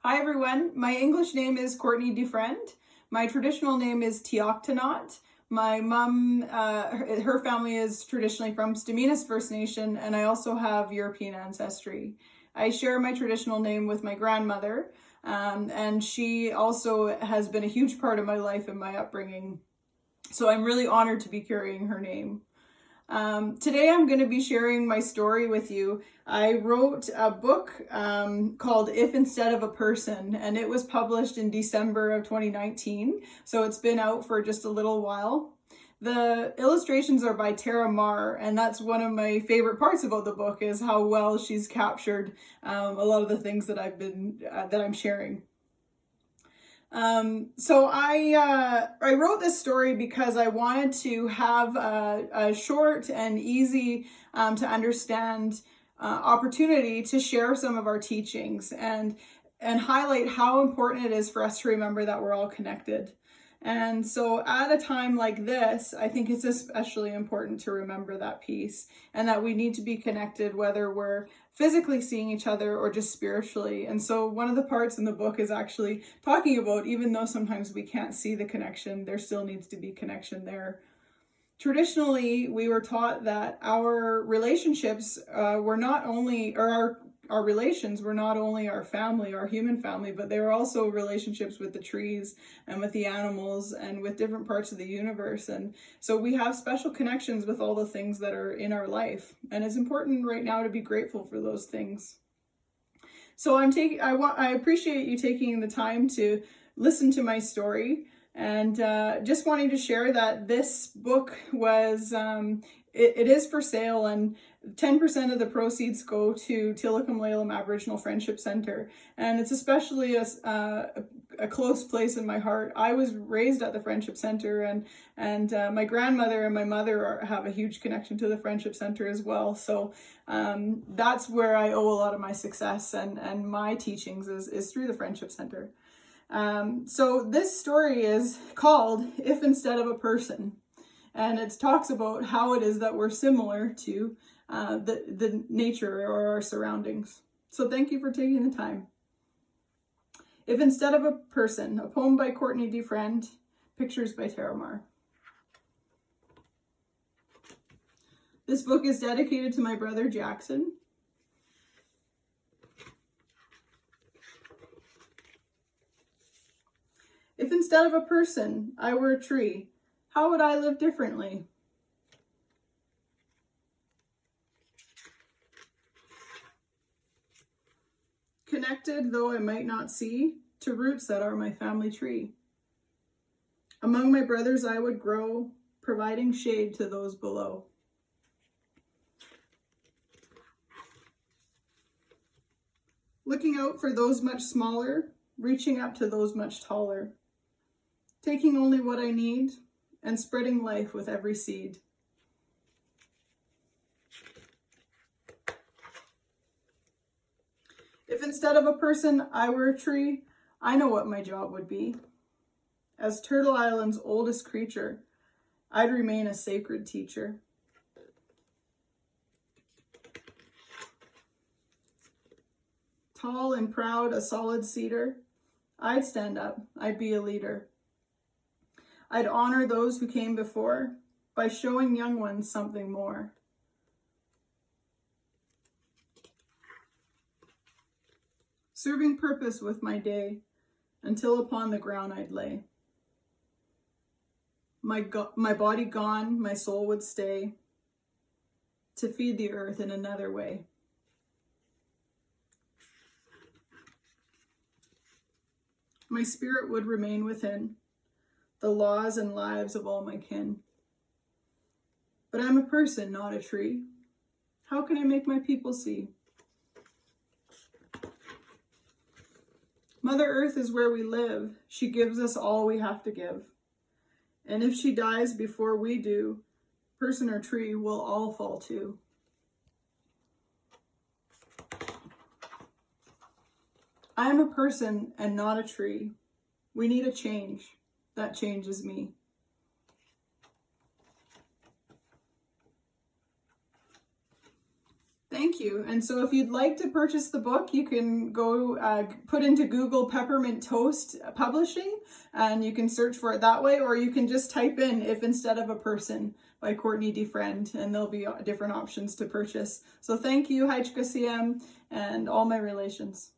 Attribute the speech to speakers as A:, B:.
A: Hi everyone, my English name is Courtney Defriend. My traditional name is Teoctonot. My mom, her family is traditionally from Staminas First Nation, and I also have European ancestry. I share my traditional name with my grandmother, and she also has been a huge part of my life and my upbringing. So I'm really honored to be carrying her name. Today I'm going to be sharing my story with you. I wrote a book called If Instead of a Person, and it was published in December of 2019, so it's been out for just a little while. The illustrations are by Terra Marr, and that's one of my favorite parts about the book, is how well she's captured a lot of the things that I'm sharing. So I wrote this story because I wanted to have a short and easy to understand opportunity to share some of our teachings and highlight how important it is for us to remember that we're all connected. And so at a time like this, I think it's especially important to remember that piece, and that we need to be connected, whether we're physically seeing each other or just spiritually. And so one of the parts in the book is actually talking about, even though sometimes we can't see the connection, there still needs to be connection there. Traditionally, we were taught that our relationships were not only, or our relations were not only our family, our human family, but they were also relationships with the trees and with the animals and with different parts of the universe. And so we have special connections with all the things that are in our life. And it's important right now to be grateful for those things. So I appreciate you taking the time to listen to my story, and just wanting to share that this book was, it is for sale, and 10% of the proceeds go to Tillicum Aboriginal Friendship Centre, and it's especially a close place in my heart. I was raised at the Friendship Centre, and my grandmother and my mother have a huge connection to the Friendship Centre as well. So that's where I owe a lot of my success and my teachings is through the Friendship Centre. So this story is called If Instead of a Person, and it talks about how it is that we're similar to the nature or our surroundings. So thank you for taking the time. If Instead of a Person, a poem by Courtney Defriend, pictures by Terra Marr. This book is dedicated to my brother Jackson. If instead of a person, I were a tree, how would I live differently? Connected, though I might not see, to roots that are my family tree. Among my brothers I would grow, providing shade to those below. Looking out for those much smaller, reaching up to those much taller. Taking only what I need and spreading life with every seed. If instead of a person I were a tree, I know what my job would be. As Turtle Island's oldest creature, I'd remain a sacred teacher. Tall and proud, a solid cedar, I'd stand up, I'd be a leader. I'd honor those who came before by showing young ones something more. Serving purpose with my day until upon the ground I'd lay. My body gone, my soul would stay to feed the earth in another way. My spirit would remain within the laws and lives of all my kin. But I'm a person, not a tree. How can I make my people see? Mother Earth is where we live. She gives us all we have to give. And if she dies before we do, person or tree will all fall too. I am a person and not a tree. We need a change. That changes me. Thank you. you. And so if you'd like to purchase the book, you can go put into Google Peppermint Toast Publishing, and you can search for it that way, or you can just type in If Instead of a Person by Courtney Defriend, and there'll be different options to purchase. So thank you, Hajkasiem, and all my relations.